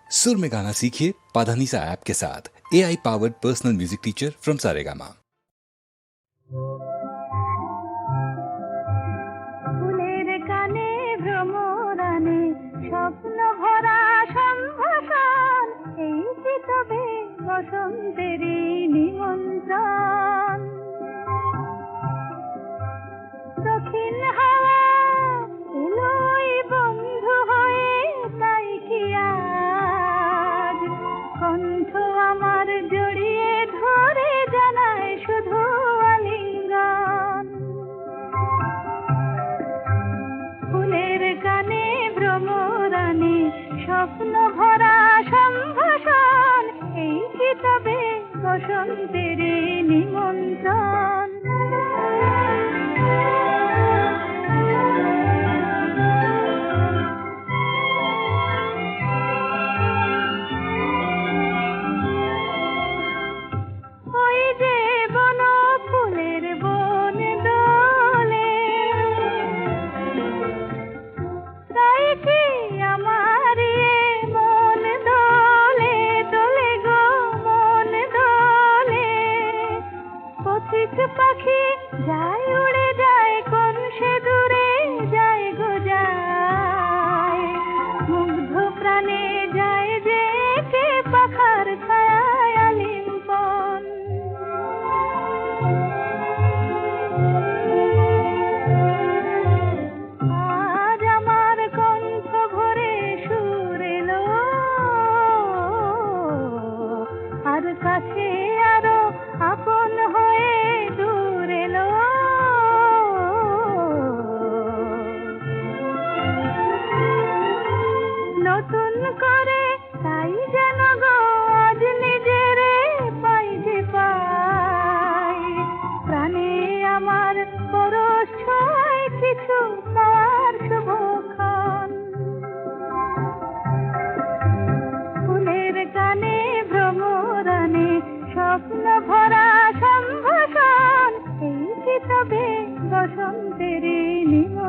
सुर में गाना सीखिए पाधानीसा ऐप के साथ। AI powered personal music teacher from Saregama. ফুলের কানে ভ্রমরানে স্বপ্ন ভরা সম্ভাষণ, এই কি তবে বসন্তেরই নিমন্ত্রণ। দক্ষিণ হাওয়া এলোই বন্ধু হয়ে, তাই কি আজ কণ্ঠ আমার জড়িয়ে ধরে জানায় শুধু আলিঙ্গন। ফুলের কানে ভ্রমরানে স্বপ্ন ভরা সম্ভাষণ, এই কি তবে বসন্তের নিমন্ত্রণ। ওই যে বন ফুলের বন দোলে, তাই কি আমার মন দোলে দোলে গো মন দোলে। পথিক পাখি যায় উড়ে যায়, কোন সে দূরে যায় গো যায়। মুগ্ধ প্রাণে যায় যে কে পাখার ছায়ায় আলিঙ্গন। আজ আমার কণ্ঠ ভরে সুর এলো, আর কাছে আরো আপন হয়ে দূর এলো। নতুন করে তাই যেন গো আজ নিজেরে পাই যে পাই। প্রাণে আমার পরশ ছোঁয় কিছু পাওয়ার শুভক্ষণ। ফুলের কানে ভ্রমরানে স্বপ্ন ভরা সম্ভাষণ, এই কি তবে বসন্তের নিমন্ত্রণ।